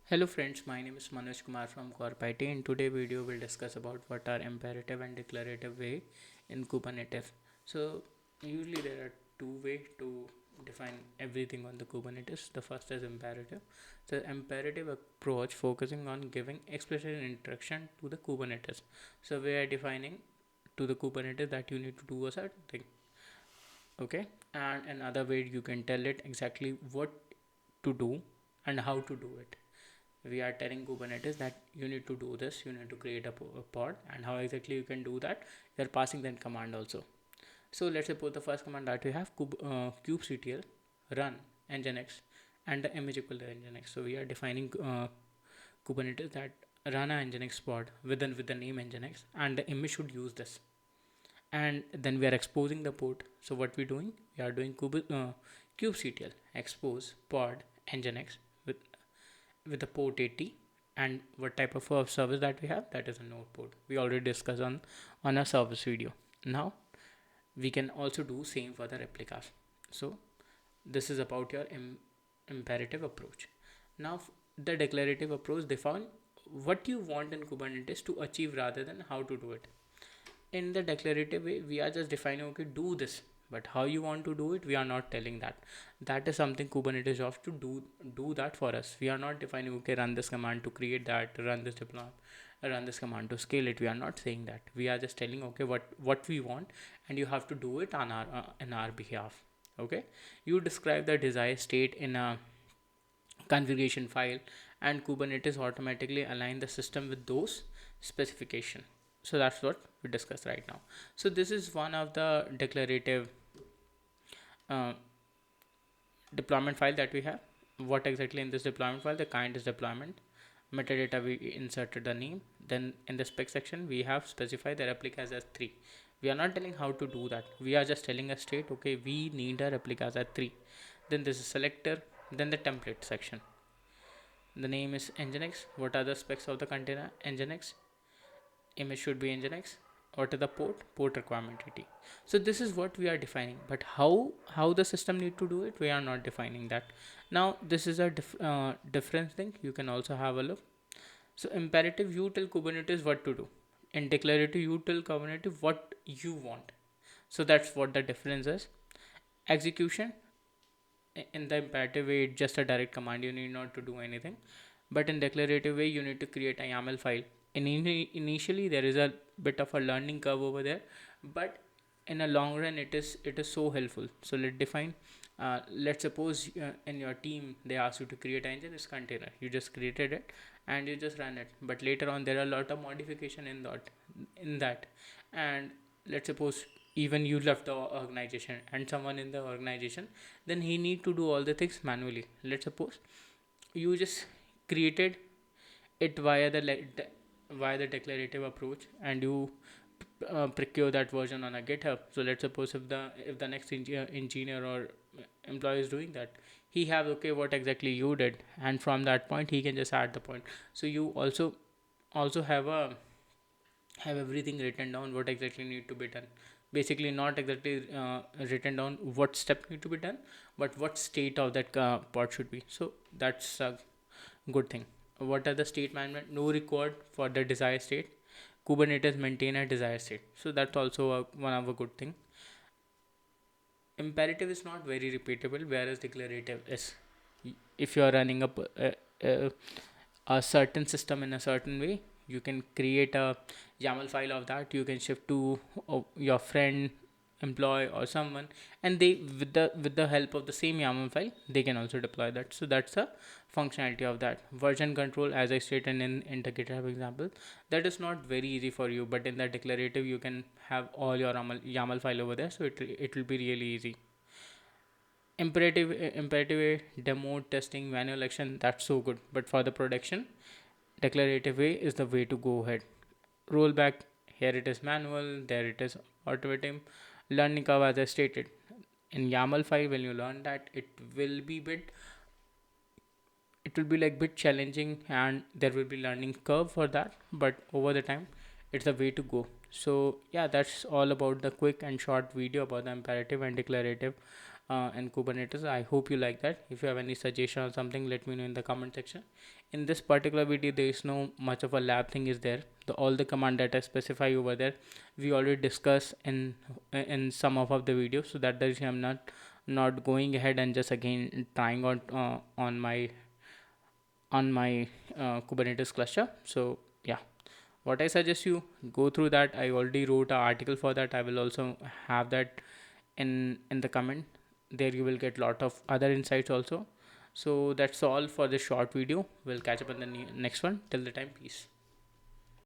Hello friends, my name is Manoj Kumar from Corp IT. In today's video we'll discuss about what are imperative and declarative way in Kubernetes. So usually there are two ways to define everything on the Kubernetes. The first is imperative. The imperative approach focusing on giving explicit instruction to the Kubernetes. So we are defining to the Kubernetes that you need to do a certain thing. Okay, and another way you can tell it exactly what to do and how to do it. We are telling Kubernetes that you need to do this, you need to create a pod, and how exactly you can do that, you're passing that command also. So let's suppose the first command that we have kubectl run nginx and the image equal to nginx. So we are defining Kubernetes that run a nginx pod with the name nginx, and the image should use this. And then we are exposing the port. So what we're doing, we are doing kubectl expose pod nginx with the port 80, and what type of service that we have, that is a node port. We already discussed on a service video. Now we can also do same for the replicas. So this is about your imperative approach. Now the declarative approach define what you want in Kubernetes to achieve rather than how to do it. In the declarative way, we are just defining, okay, do this, but how you want to do it, we are not telling that. That is something Kubernetes has to do that for us. We are not defining, okay, run this command to create that, run this deploy, run this command to scale it. We are not saying that. We are just telling, okay, what we want, and you have to do it on our in our behalf. Okay, you describe the desired state in a configuration file, and Kubernetes automatically align the system with those specification. So that's what we discussed right now. So this is one of the declarative uh, deployment file that we have. What exactly in this deployment file? The kind is deployment, metadata we inserted the name, then in the spec section we have specified the replicas as 3. We are not telling how to do that, we are just telling a state, okay, we need a replicas at 3. Then this is selector, then the template section. The name is nginx. What are the specs of the container? Nginx. Image should be nginx. What are the port requirement 80. So this is what we are defining, but how the system need to do it, we are not defining that. Now this is a different thing. You can also have a look. So imperative, you tell Kubernetes what to do, and declarative, you tell Kubernetes what you want. So that's what the difference is. Execution, in the imperative way, it's just a direct command, you need not to do anything. But in declarative way, you need to create a YAML file. Initially there is a bit of a learning curve over there, but in a long run it is so helpful. So let's suppose in your team they ask you to create an nginx container. You just created it and you just run it, but later on there are a lot of modification in that. And let's suppose even you left the organization and someone in the organization, then he need to do all the things manually. Let's suppose you just created it via the declarative approach, and you procure that version on a GitHub. So let's suppose if the next engineer or employee is doing that, he have, okay, what exactly you did, and from that point he can just add the point. So you also have everything written down what exactly need to be done. Basically not exactly written down what step need to be done, but what state of that part should be. So that's a good thing. What are the state management? No record for the desired state. Kubernetes maintain a desired state. So that's also one of a good thing. Imperative is not very repeatable, whereas declarative is. If you are running a certain system in a certain way, you can create a YAML file of that. You can shift to your friend, employee, or someone, and they with the help of the same YAML file, they can also deploy that. So that's a functionality of that. Version control, as I stated in the GitHub example, that is not very easy for you, but in the declarative you can have all your YAML file over there, so it will be really easy. Imperative demo testing manual action, that's so good, but for the production, declarative way is the way to go ahead. Rollback, here it is manual, there it is automating. Learning curve, as I stated, in YAML file, when you learn that, it will be bit challenging, and there will be learning curve for that, but over the time it's the way to go. So yeah, that's all about the quick and short video about the imperative and declarative in Kubernetes. I hope you like that. If you have any suggestion or something, let me know in the comment section. In this particular video, there is no much of a lab thing is there. All the command that I specify over there, we already discussed in some of the videos. So that the reason I'm not going ahead and just again trying out on my Kubernetes cluster. So yeah, what I suggest you go through that. I already wrote an article for that. I will also have that in the comment. There you will get lot of other insights also. So that's all for this short video. We'll catch up in the next one. Till the time, peace.